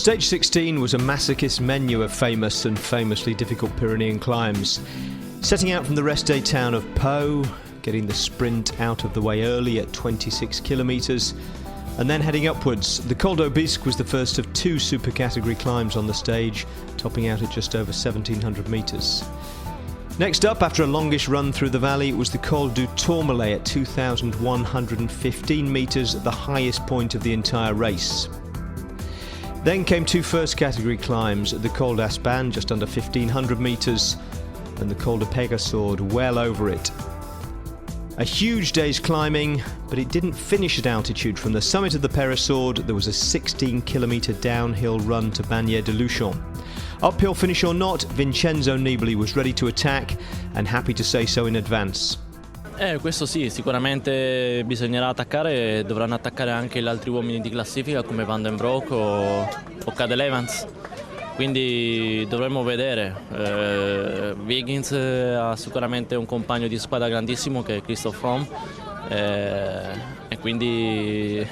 Stage 16 was a masochist menu of famous and famously difficult Pyrenean climbs. Setting out from the rest day town of Pau, getting the sprint out of the way early at 26 kilometres, and then heading upwards. The Col d'Aubisque was the first of two super category climbs on the stage, topping out at just over 1,700 metres. Next up, after a longish run through the valley, was the Col du Tourmalet at 2,115 metres, the highest point of the entire race. Then came two first category climbs, the Col d'Aspin just under 1,500 metres and the Col de Péresaude well over it. A huge day's climbing, but it didn't finish at altitude. From the summit of the Péresaude there was a 16-kilometre downhill run to bagneres de luchon. Uphill finish or not, Vincenzo Nibali was ready to attack and happy to say so in advance. Questo sì, sicuramente bisognerà attaccare, dovranno attaccare anche gli altri uomini di classifica come Van den Broek o Cadel Evans, quindi dovremo vedere. Wiggins ha sicuramente un compagno di squadra grandissimo che è Christoph Froome, e quindi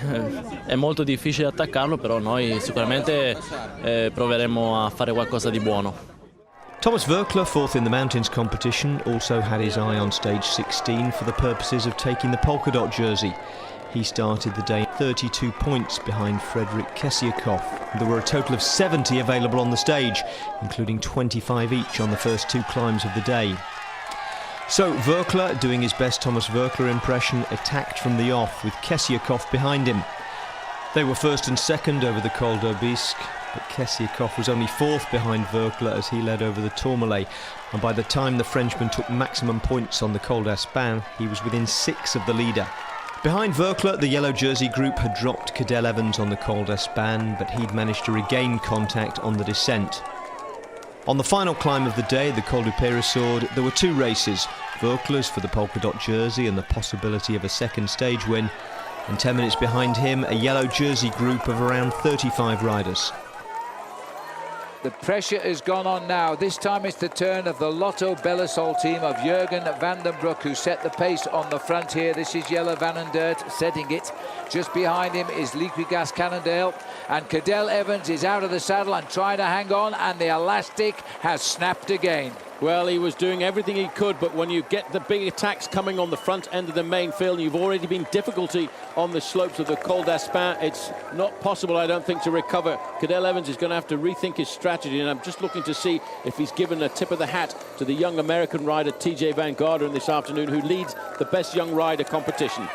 è molto difficile attaccarlo, però noi sicuramente proveremo a fare qualcosa di buono. Thomas Voeckler, fourth in the mountains competition, also had his eye on stage 16 for the purposes of taking the polka dot jersey. He started the day 32 points behind Frederick Kessiakoff. There were a total of 70 available on the stage, including 25 each on the first two climbs of the day. So Voeckler, doing his best Thomas Voeckler impression, attacked from the off with Kessiakoff behind him. They were first and second over the Col d'Aubisque, but Kessiakoff was only fourth behind Voeckler as he led over the Tourmalet, and by the time the Frenchman took maximum points on the Col d'Aspin, he was within 6 of the leader. Behind Voeckler, the yellow jersey group had dropped Cadel Evans on the Col d'Aspin, but he'd managed to regain contact on the descent. On the final climb of the day, the Col du Péresaude, there were two races, Voeckler's for the polka dot jersey and the possibility of a second stage win, and 10 minutes behind him, a yellow jersey group of around 35 riders. The pressure has gone on now. This time it's the turn of the Lotto Belisol team of Jurgen van den Broek, who set the pace on the front here. This is Jelle van den Dirt setting it. Just behind him is Liquigas Cannondale, and Cadel Evans is out of the saddle and trying to hang on, and the elastic has snapped again. Well, he was doing everything he could, but when you get the big attacks coming on the front end of the main field, you've already been difficulty on the slopes of the Col d'Aspin. It's not possible, I don't think, to recover. Cadel Evans is going to have to rethink his strategy, and I'm just looking to see if he's given a tip of the hat to the young American rider TJ Van Garderen this afternoon, who leads the best young rider competition.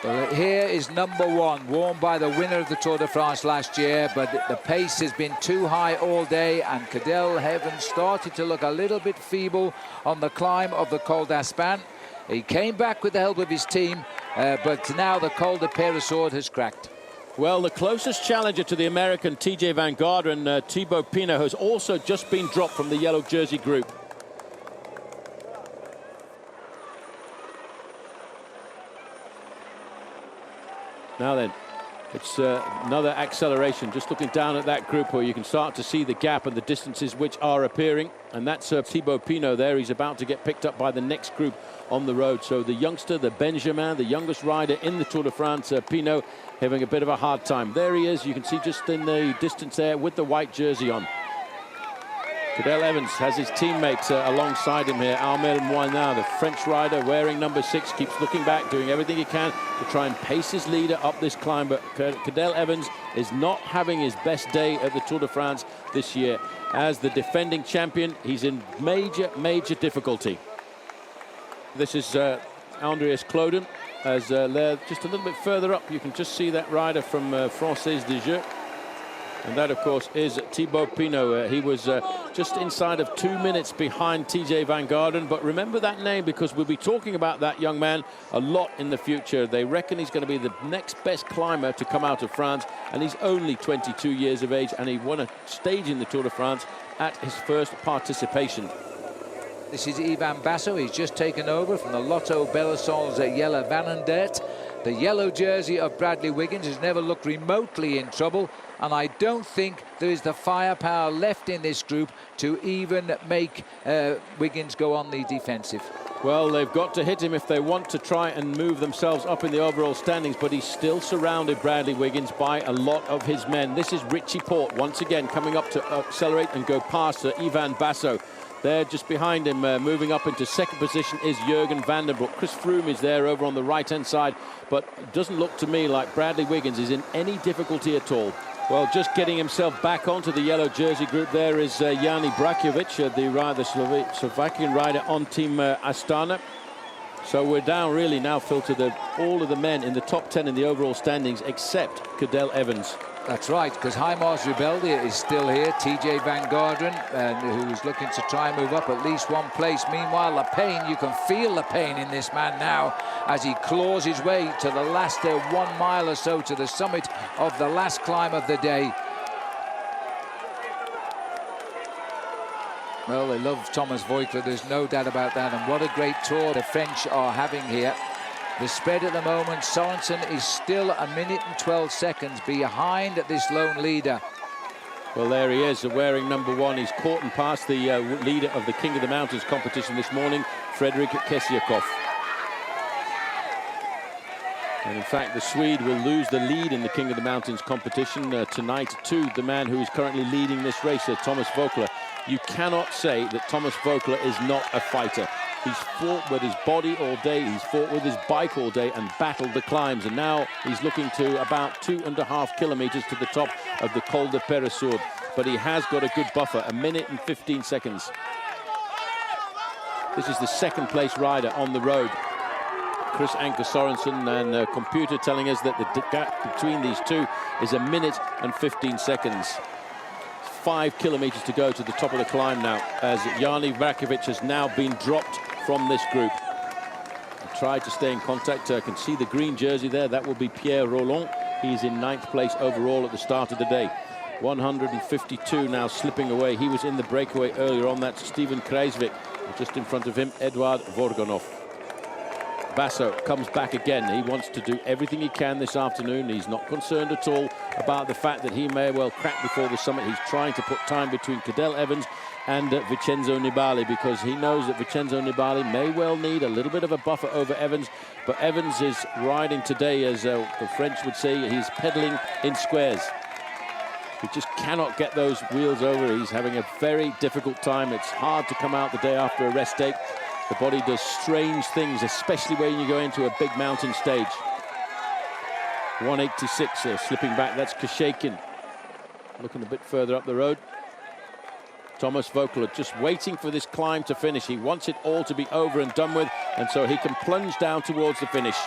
Well, here is number one, worn by the winner of the Tour de France last year, but the pace has been too high all day, and Cadel Evans started to look a little bit feeble on the climb of the Col d'Aspin. He came back with the help of his team, but now the Col de Péresaude has cracked. Well, the closest challenger to the American TJ Van Garderen, Thibaut Pinot, has also just been dropped from the yellow jersey group. Now then, it's another acceleration. Just looking down at that group where you can start to see the gap and the distances which are appearing. And that's Thibaut Pinot there. He's about to get picked up by the next group on the road. So the youngster, the Benjamin, the youngest rider in the Tour de France, Pinot, having a bit of a hard time. There he is. You can see just in the distance there with the white jersey on. Cadel Evans has his teammates alongside him here. Armel Moinard, the French rider wearing number 6, keeps looking back, doing everything he can to try and pace his leader up this climb. But Cadel Evans is not having his best day at the Tour de France this year. As the defending champion, he's in major difficulty. This is Andreas Claudin. As they're just a little bit further up, you can just see that rider from Française des Jeux. And that, of course, is Thibaut Pinot. He was just inside of 2 minutes behind TJ Van Garderen. But remember that name, because we'll be talking about that young man a lot in the future. They reckon he's going to be the next best climber to come out of France. And he's only 22 years of age, and he won a stage in the Tour de France at his first participation. This is Ivan Basso. He's just taken over from the Lotto Belisol's Jelle van den Dirt. The yellow jersey of Bradley Wiggins has never looked remotely in trouble, and I don't think there is the firepower left in this group to even make Wiggins go on the defensive. Well, they've got to hit him if they want to try and move themselves up in the overall standings, but he's still surrounded, Bradley Wiggins, by a lot of his men. This is Richie Porte once again coming up to accelerate and go past Ivan Basso. There, just behind him, moving up into second position, is Jurgen van den Broek. Chris Froome is there over on the right-hand side, but it doesn't look to me like Bradley Wiggins is in any difficulty at all. Well, just getting himself back onto the yellow jersey group there is Jani Brakovic, the Slovakian rider on Team Astana. So we're down really now, Phil, to all of the men in the top 10 in the overall standings except Cadel Evans. That's right, because Heimars Rebeldia is still here. TJ Van Garderen, who's looking to try and move up at least one place. Meanwhile, the pain, you can feel the pain in this man now as he claws his way to the last 1 mile or so to the summit of the last climb of the day. Well, they love Thomas Voigtler, there's no doubt about that. And what a great tour the French are having here. The spread at the moment, Sorensen is still 1 minute and 12 seconds behind this lone leader. Well, there he is, wearing number 1. He's caught and passed the leader of the King of the Mountains competition this morning, Fredrik Kessiakoff. And in fact, the Swede will lose the lead in the King of the Mountains competition tonight to the man who is currently leading this race, Thomas Voigtler. You cannot say that Thomas Voigtler is not a fighter. He's fought with his body all day, he's fought with his bike all day and battled the climbs, and now he's looking to about 2.5 kilometers to the top of the Col de Peresur. But he has got a good buffer, 1 minute and 15 seconds. This is the second place rider on the road, Chris Anker Sorensen, and a computer telling us that the gap between these two is 1 minute and 15 seconds. 5 kilometers to go to the top of the climb now, as Jani Brakovic has now been dropped from this group. I tried to stay in contact. I can see the green jersey there. That will be Pierre Rolland. He's in 9th place overall at the start of the day. 152 now slipping away. He was in the breakaway earlier on. That's Steven Kruijswijk. Just in front of him, Eduard Vorganov. Basso comes back again. He wants to do everything he can this afternoon. He's not concerned at all about the fact that he may well crack before the summit. He's trying to put time between Cadel Evans and Vincenzo Nibali, because he knows that Vincenzo Nibali may well need a little bit of a buffer over Evans. But Evans is riding today, as the French would say, he's pedaling in squares. He just cannot get those wheels over. He's having a very difficult time. It's hard to come out the day after a rest day. The body does strange things, especially when you go into a big mountain stage. 186 slipping back. That's Kashakin. Looking a bit further up the road. Thomas Voigtler just waiting for this climb to finish. He wants it all to be over and done with, and so he can plunge down towards the finish.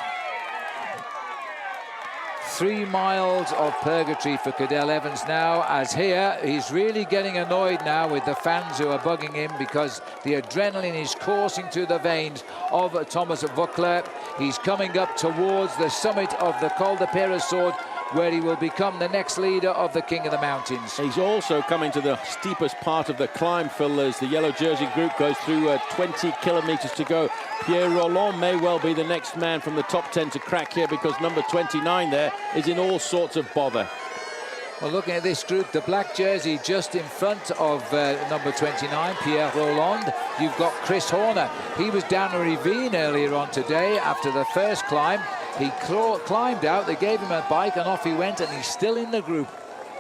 3 miles of purgatory for Cadel Evans now, as here he's really getting annoyed now with the fans who are bugging him, because the adrenaline is coursing through the veins of Thomas Voigtler. He's coming up towards the summit of the Col de Peresur, where he will become the next leader of the King of the Mountains. He's also coming to the steepest part of the climb, Phil, as the yellow jersey group goes through 20 kilometers to go. Pierre Rolland may well be the next man from the top 10 to crack here, because number 29 there is in all sorts of bother. Well, looking at this group, the black jersey just in front of number 29, Pierre Rolland. You've got Chris Horner. He was down a ravine earlier on today after the first climb. He climbed out, they gave him a bike, and off he went, and he's still in the group.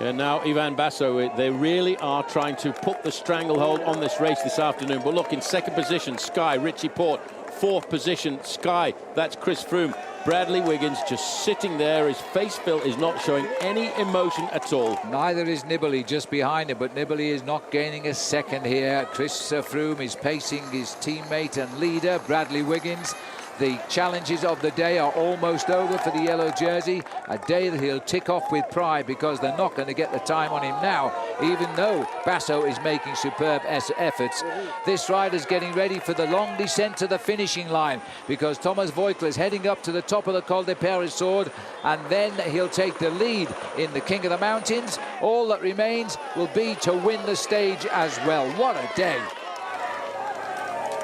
And now Ivan Basso, they really are trying to put the stranglehold on this race this afternoon. But look, in second position, Sky, Richie Porte. 4th position, Sky, that's Chris Froome. Bradley Wiggins just sitting there. His face, Phil, is not showing any emotion at all. Neither is Nibali, just behind him, but Nibali is not gaining a second here. Chris Froome is pacing his teammate and leader, Bradley Wiggins. The challenges of the day are almost over for the yellow jersey. A day that he'll tick off with pride, because they're not going to get the time on him now, even though Basso is making superb efforts. This rider's getting ready for the long descent to the finishing line, because Thomas Voigtler is heading up to the top of the Col de Peresur, and then he'll take the lead in the King of the Mountains. All that remains will be to win the stage as well. What a day.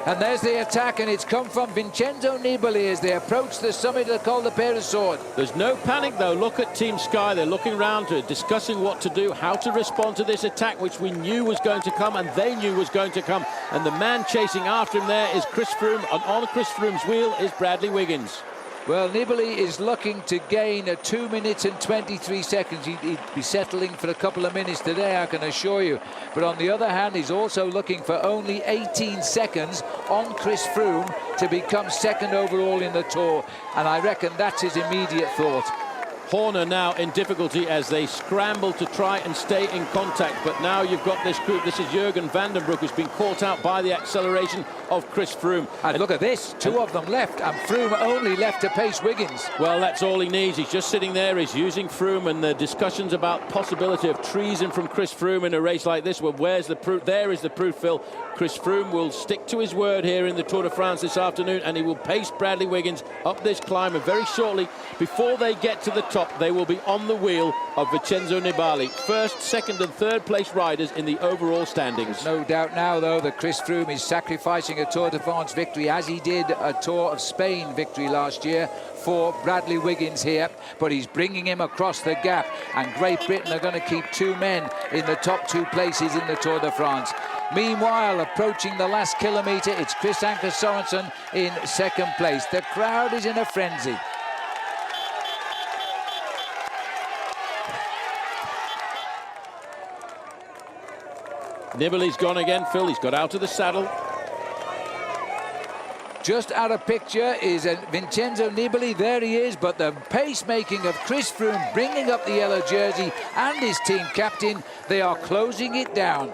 And there's the attack, and it's come from Vincenzo Nibali as they approach the summit of the Col de Peyresourde. There's no panic, though. Look at Team Sky. They're looking around, discussing what to do, how to respond to this attack, which we knew was going to come, and they knew was going to come. And the man chasing after him there is Chris Froome, and on Chris Froome's wheel is Bradley Wiggins. Well, Nibali is looking to gain 2 minutes and 23 seconds. He'd be settling for a couple of minutes today, I can assure you. But on the other hand, he's also looking for only 18 seconds on Chris Froome to become second overall in the Tour. And I reckon that's his immediate thought. Horner now in difficulty as they scramble to try and stay in contact. But now you've got this group. This is Jurgen van den Broek, who's been caught out by the acceleration of Chris Froome. And look at this, two of them left, and Froome only left to pace Wiggins. Well, that's all he needs. He's just sitting there. He's using Froome, and the discussions about possibility of treason from Chris Froome in a race like this. Well, where's the proof? There is the proof, Phil. Chris Froome will stick to his word here in the Tour de France this afternoon, and he will pace Bradley Wiggins up this climb. And very shortly, before they get to the top, they will be on the wheel of Vincenzo Nibali. First, second and third place riders in the overall standings. There's no doubt now, though, that Chris Froome is sacrificing a Tour de France victory, as he did a Tour of Spain victory last year, for Bradley Wiggins here. But he's bringing him across the gap, and Great Britain are going to keep two men in the top two places in the Tour de France. Meanwhile, approaching the last kilometre, it's Chris Anker Sorensen in second place. The crowd is in a frenzy. Nibali's gone again, Phil. He's got out of the saddle. Just out of picture is Vincenzo Nibali. There he is, but the pace-making of Chris Froome, bringing up the yellow jersey, and his team captain, they are closing it down.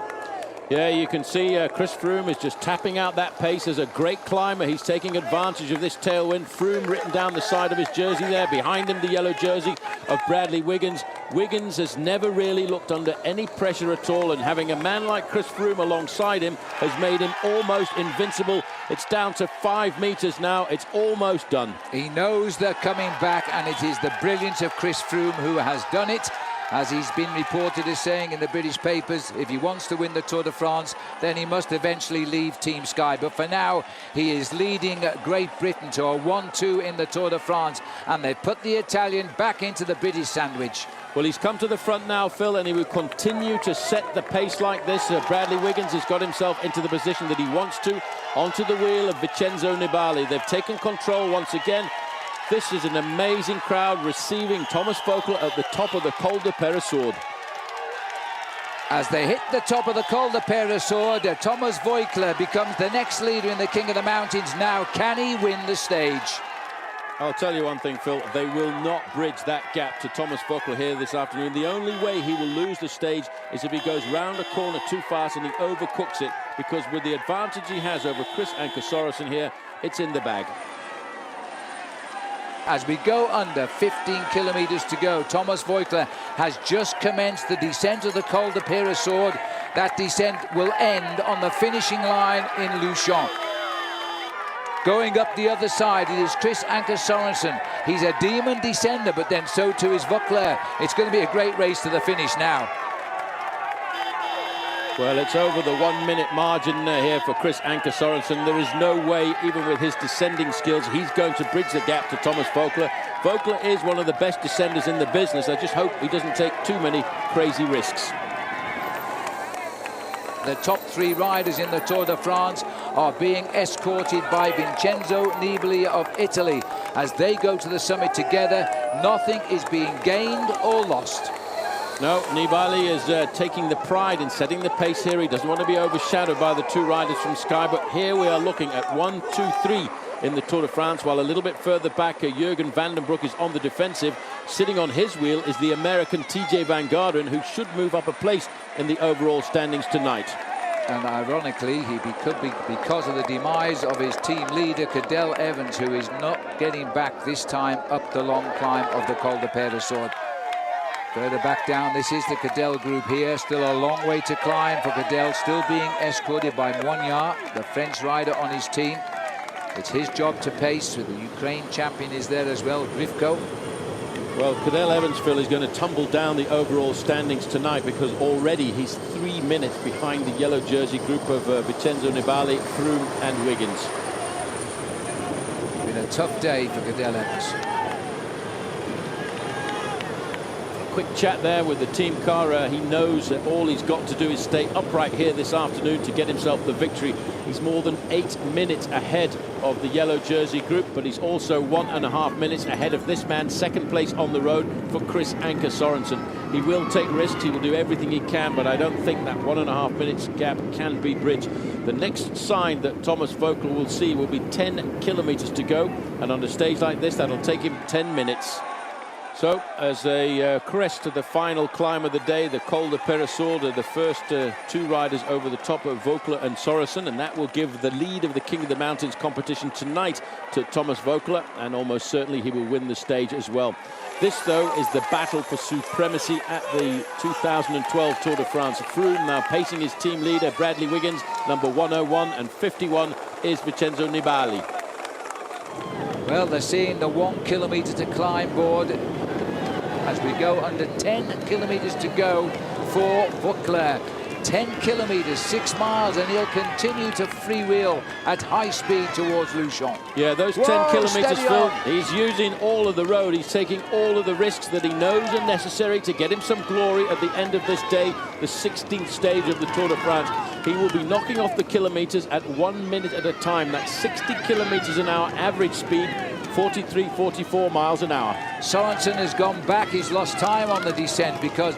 Yeah, you can see Chris Froome is just tapping out that pace as a great climber. He's taking advantage of this tailwind. Froome written down the side of his jersey there. Behind him, the yellow jersey of Bradley Wiggins. Wiggins has never really looked under any pressure at all, and having a man like Chris Froome alongside him has made him almost invincible. It's down to 5 meters now. It's almost done. He knows they're coming back, and it is the brilliance of Chris Froome who has done it. As he's been reported as saying in the British papers, if he wants to win the Tour de France, then he must eventually leave Team Sky. But for now, he is leading Great Britain to a 1-2 in the Tour de France, and they've put the Italian back into the British sandwich. Well, he's come to the front now, Phil, and he will continue to set the pace like this. Bradley Wiggins has got himself into the position that he wants to, onto the wheel of Vincenzo Nibali. They've taken control once again. This is an amazing crowd receiving Thomas Voeckler at the top of the Col de Peyresourde. As they hit the top of the Col de Peyresourde, Thomas Voeckler becomes the next leader in the King of the Mountains. Now, can he win the stage? I'll tell you one thing, Phil. They will not bridge that gap to Thomas Voeckler here this afternoon. The only way he will lose the stage is if he goes round a corner too fast and he overcooks it, because with the advantage he has over Chris Anker Sorensen here, it's in the bag. As we go under 15 kilometres to go, Thomas Voeckler has just commenced the descent of the Col de Peyresourde. That descent will end on the finishing line in Luchon. Going up the other side, it is Chris Anker Sorensen. He's a demon descender, but then so too is Voeckler. It's going to be a great race to the finish now. Well, it's over the 1 minute margin here for Chris Anker Sorensen. There is no way, even with his descending skills, he's going to bridge the gap to Thomas Voeckler. Voeckler is one of the best descenders in the business. I just hope he doesn't take too many crazy risks. The top three riders in the Tour de France are being escorted by Vincenzo Nibali of Italy. As they go to the summit together, nothing is being gained or lost. No, Nibali is taking the pride in setting the pace here. He doesn't want to be overshadowed by the two riders from Sky, but here we are looking at 1, 2, 3 in the Tour de France, while a little bit further back, Jurgen van den Broek is on the defensive. Sitting on his wheel is the American TJ Van Garderen, who should move up a place in the overall standings tonight. And ironically, he could be, because of the demise of his team leader, Cadel Evans, who is not getting back this time up the long climb of the Col de Peyresourde. Further back down, this is the Cadel group here. Still a long way to climb for Cadel, still being escorted by Moignard, the French rider on his team. It's his job to pace. The Ukraine champion is there as well, Grifko. Well, Cadel Evans, Phil, is going to tumble down the overall standings tonight because already he's 3 minutes behind the yellow jersey group of Vincenzo Nibali, Froome and Wiggins. Been a tough day for Cadel Evans. Quick chat there with the team car. He knows that all he's got to do is stay upright here this afternoon to get himself the victory. He's more than 8 minutes ahead of the yellow jersey group, but he's also 1.5 minutes ahead of this man, second place on the road for Chris Anker Sorensen. He will take risks, he will do everything he can, but I don't think that 1.5 minutes gap can be bridged. The next sign that Thomas Voeckler will see will be 10 kilometers to go, and on a stage like this, that'll take him 10 minutes. So, as a crest to the final climb of the day, the Col de Peyresourde, the first two riders over the top of Voeckler and Sorensen, and that will give the lead of the King of the Mountains competition tonight to Thomas Voeckler, and almost certainly he will win the stage as well. This, though, is the battle for supremacy at the 2012 Tour de France. Froome now pacing his team leader, Bradley Wiggins, number 101, and 51 is Vincenzo Nibali. Well, they're seeing the 1 kilometre to climb board as we go under 10 kilometres to go for Voeckler. 10 kilometres, 6 miles, and he'll continue to freewheel at high speed towards Luchon. Yeah, those 10 kilometres, Phil, he's using all of the road. He's taking all of the risks that he knows are necessary to get him some glory at the end of this day, the 16th stage of the Tour de France. He will be knocking off the kilometres at 1 minute at a time. That's 60 kilometres an hour average speed, 43, 44 miles an hour. Sorensen has gone back. He's lost time on the descent because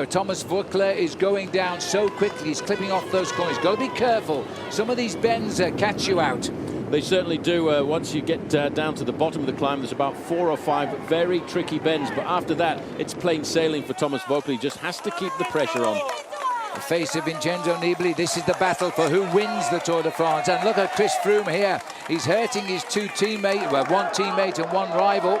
Thomas Voeckler is going down so quickly. He's clipping off those corners. Got to be careful. Some of these bends catch you out. They certainly do. Once you get down to the bottom of the climb, there's about 4 or 5 very tricky bends. But after that, it's plain sailing for Thomas Voeckler. He just has to keep the pressure on. The face of Vincenzo Nibali. This is the battle for who wins the Tour de France. And look at Chris Froome here. He's hurting his two teammates, well, one teammate and one rival.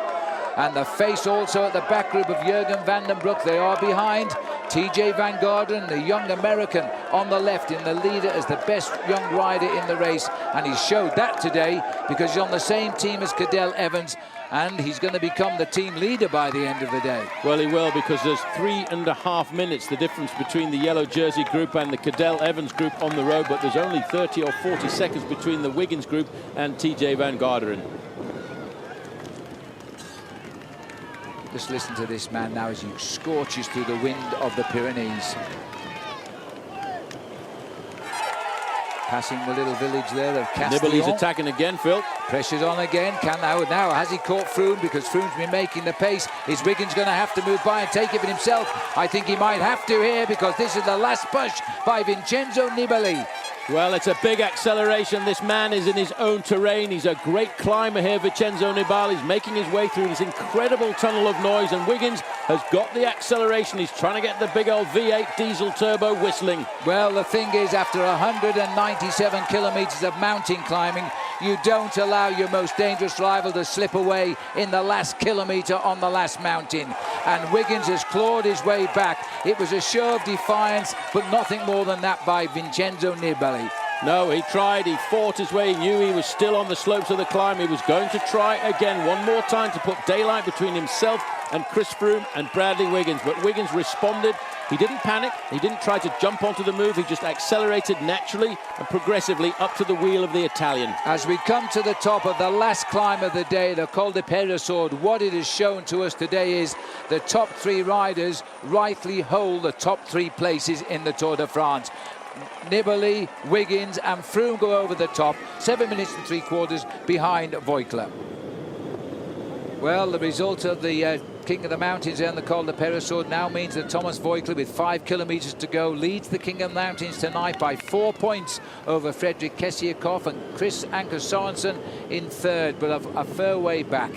And the face also at the back group of Jurgen van den Broek. They are behind. TJ Van Garderen, the young American, on the left in the leader as the best young rider in the race. And he showed that today because he's on the same team as Cadel Evans. And he's going to become the team leader by the end of the day. Well, he will, because there's 3.5 minutes, the difference between the yellow jersey group and the Cadel Evans group on the road. But there's only 30 or 40 seconds between the Wiggins group and TJ Van Garderen. Just listen to this man now as he scorches through the wind of the Pyrenees. Passing the little village there of Castillon. Nibali's attacking again, Phil. Pressure's on again. Now has he caught Froome? Because Froome's been making the pace. Is Wiggins going to have to move by and take it for himself? I think he might have to here, because this is the last push by Vincenzo Nibali. Well, it's a big acceleration. This man is in his own terrain. He's a great climber here, Vincenzo Nibali. He's making his way through this incredible tunnel of noise, and Wiggins has got the acceleration. He's trying to get the big old V8 diesel turbo whistling. Well, the thing is, after 197 kilometres of mountain climbing, you don't allow your most dangerous rival to slip away in the last kilometre on the last mountain. And Wiggins has clawed his way back. It was a show of defiance, but nothing more than that by Vincenzo Nibali. No, he tried, he fought his way, he knew he was still on the slopes of the climb. He was going to try again one more time to put daylight between himself and Chris Froome and Bradley Wiggins. But Wiggins responded. He didn't panic, he didn't try to jump onto the move, he just accelerated naturally and progressively up to the wheel of the Italian. As we come to the top of the last climb of the day, the Col de Peyresourde, what it has shown to us today is the top 3 riders rightly hold the top 3 places in the Tour de France. Nibali, Wiggins and Froome go over the top, 7 minutes and 3/4 behind Voeckler. Well, the result of the King of the Mountains and the Col de Peyresourde now means that Thomas Voeckler, with 5 kilometres to go, leads the King of the Mountains tonight by 4 points over Fredrik Kessiakoff and Chris Anker Sorensen in third, but a fair way back.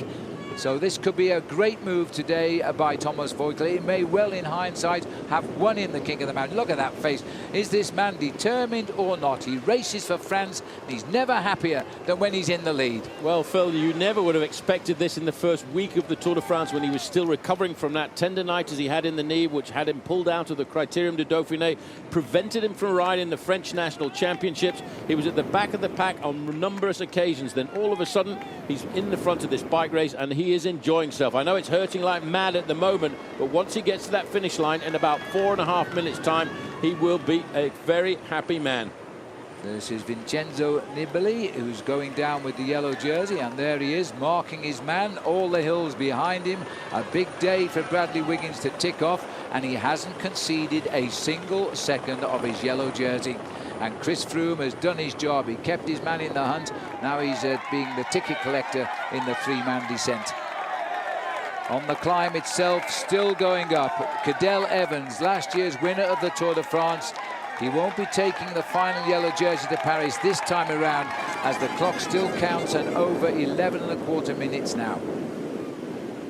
So this could be a great move today by Thomas Voeckler. He may well, in hindsight, have won in the King of the Mountain. Look at that face. Is this man determined or not? He races for France, and he's never happier than when he's in the lead. Well, Phil, you never would have expected this in the first week of the Tour de France, when he was still recovering from that tendonitis he had in the knee, which had him pulled out of the Critérium de Dauphiné, prevented him from riding the French National Championships. He was at the back of the pack on numerous occasions. Then all of a sudden, he's in the front of this bike race, and he he is enjoying himself. I know it's hurting like mad at the moment, but once he gets to that finish line in about 4.5 minutes time, he will be a very happy man. This is Vincenzo Nibali, who's going down with the yellow jersey, and there he is, marking his man, all the hills behind him. A big day for Bradley Wiggins to tick off, and he hasn't conceded a single second of his yellow jersey. And Chris Froome has done his job. He kept his man in the hunt. Now he's being the ticket collector in the three-man descent. On the climb itself, still going up. Cadel Evans, last year's winner of the Tour de France. He won't be taking the final yellow jersey to Paris this time around, as the clock still counts and over 11.25 minutes now.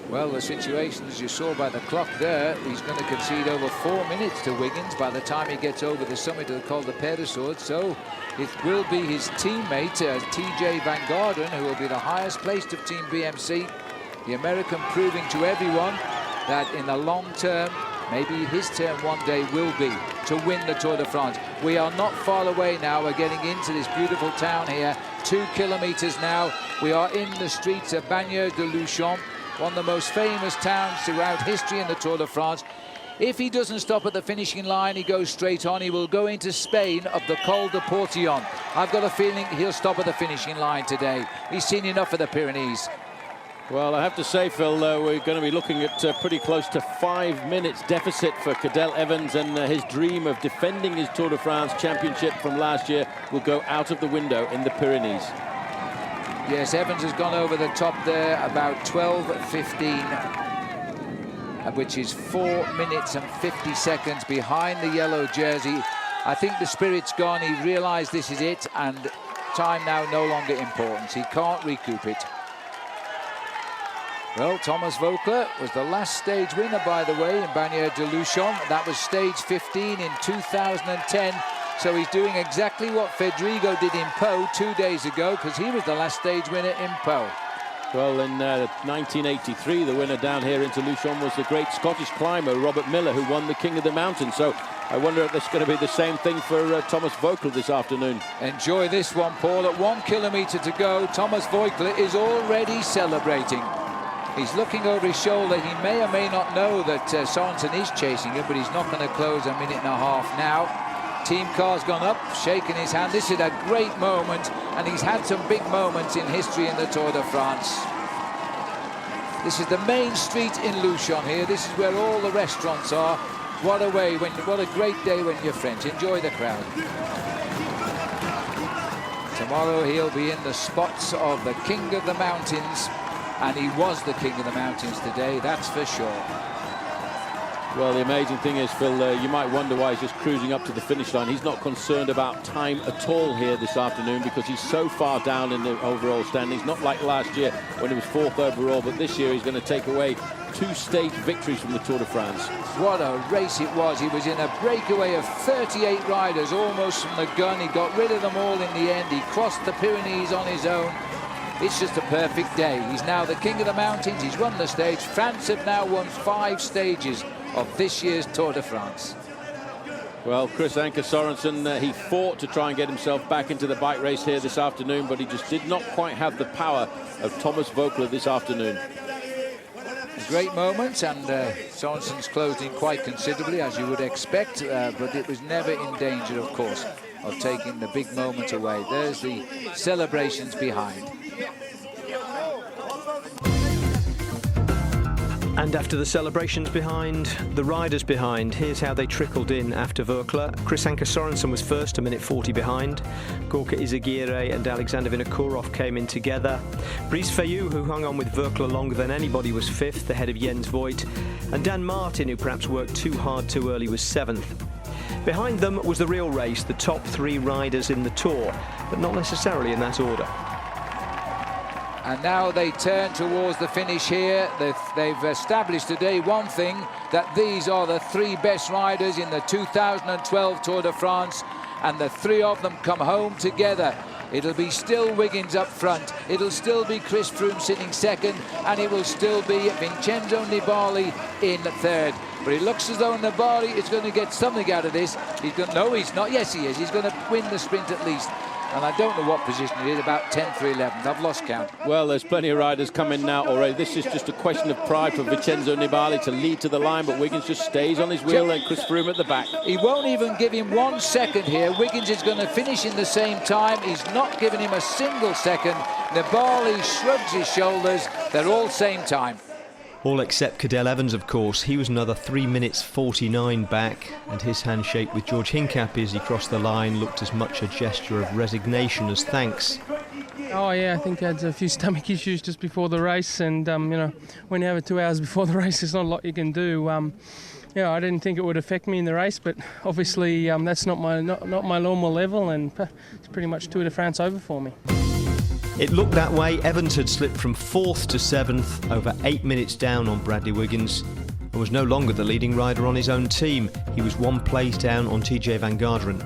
Well, the situation, as you saw by the clock there, he's going to concede over 4 minutes to Wiggins by the time he gets over the summit of the Col de Peyresourde. So it will be his teammate, TJ Van Garderen, who will be the highest placed of Team BMC. The American proving to everyone that in the long term, maybe his turn one day will be to win the Tour de France. We are not far away now. We're getting into this beautiful town here. 2 kilometers now. We are in the streets of bagneres de Luchon, one of the most famous towns throughout history in the Tour de France. If he doesn't stop at the finishing line, he goes straight on. He will go into Spain up the Col de Portillon. I've got a feeling he'll stop at the finishing line today. He's seen enough of the Pyrenees. Well, I have to say, Phil, we're going to be looking at pretty close to 5 minutes deficit for Cadel Evans, and his dream of defending his Tour de France championship from last year will go out of the window in the Pyrenees. Yes, Evans has gone over the top there about 12:15, which is 4 minutes and 50 seconds behind the yellow jersey. I think the spirit's gone. He realised this is it, and time now no longer important. He can't recoup it. Well, Thomas Voeckler was the last stage winner, by the way, in bagneres de Luchon. That was stage 15 in 2010. So he's doing exactly what Fedrigo did in Pau 2 days ago, because he was the last stage winner in Pau. Well, in 1983, the winner down here into Luchon was the great Scottish climber Robert Miller, who won the King of the Mountains. So I wonder if it's going to be the same thing for Thomas Voeckler this afternoon. Enjoy this one, Paul. At 1 kilometre to go, Thomas Voeckler is already celebrating. He's looking over his shoulder. He may or may not know that Sorensen is chasing him, but he's not going to close a minute and a half now. Team car's gone up, shaking his hand. This is a great moment, and he's had some big moments in history in the Tour de France. This is the main street in Luchon here. This is where all the restaurants are. What a way, what a great day when you're French. Enjoy the crowd. Tomorrow he'll be in the spots of the King of the Mountains, and he was the King of the Mountains today, that's for sure. Well, the amazing thing is, Phil, you might wonder why he's just cruising up to the finish line. He's not concerned about time at all here this afternoon, because he's so far down in the overall standings. Not like last year when he was 4th overall, but this year he's going to take away 2 stage victories from the Tour de France. What a race it was. He was in a breakaway of 38 riders, almost from the gun. He got rid of them all in the end. He crossed the Pyrenees on his own. It's just a perfect day. He's now the King of the Mountains. He's won the stage. France have now won 5 stages of this year's Tour de France. Well, Chris Anker Sorensen, he fought to try and get himself back into the bike race here this afternoon, but he just did not quite have the power of Thomas Voeckler this afternoon. A great moment, and Sorensen's closed in quite considerably, as you would expect, but it was never in danger, of course, of taking the big moment away. There's the celebrations behind. And after the celebrations behind, the riders behind, here's how they trickled in after Voeckler. Chris Anker Sorensen was first, a minute 40 behind. Gorka Izagirre and Alexander Vinokourov came in together. Brice Fayou, who hung on with Voeckler longer than anybody, was 5th, ahead of Jens Voigt. And Dan Martin, who perhaps worked too hard too early, was 7th. Behind them was the real race, the top 3 riders in the Tour, but not necessarily in that order. And now they turn towards the finish here. They've established today one thing, that these are the 3 best riders in the 2012 Tour de France, and the 3 of them come home together. It'll be still Wiggins up front. It'll still be Chris Froome sitting 2nd, and it will still be Vincenzo Nibali in 3rd. But it looks as though Nibali is going to get something out of this. He's going, no, he's not. Yes, he is. He's going to win the sprint at least. and I don't know what position it is, about 10th or 11th. I've lost count. Well, there's plenty of riders coming now already. This is just a question of pride for Vincenzo Nibali to lead to the line, but Wiggins just stays on his wheel, and Chris Froome at the back. He won't even give him 1 second here. Wiggins is going to finish in the same time. He's not giving him a single second. Nibali shrugs his shoulders. They're all same time. All except Cadel Evans, of course. He was another 3 minutes 49 back, and his handshake with George Hincapie as he crossed the line looked as much a gesture of resignation as thanks. Oh yeah, I think I had a few stomach issues just before the race, and you know, when you have it 2 hours before the race, there's not a lot you can do. Yeah, I didn't think it would affect me in the race, but obviously that's not my normal level, and it's pretty much Tour de France over for me. It looked that way. Evans had slipped from 4th to 7th, over 8 minutes down on Bradley Wiggins, and was no longer the leading rider on his own team. He was 1 place down on TJ van Garderen.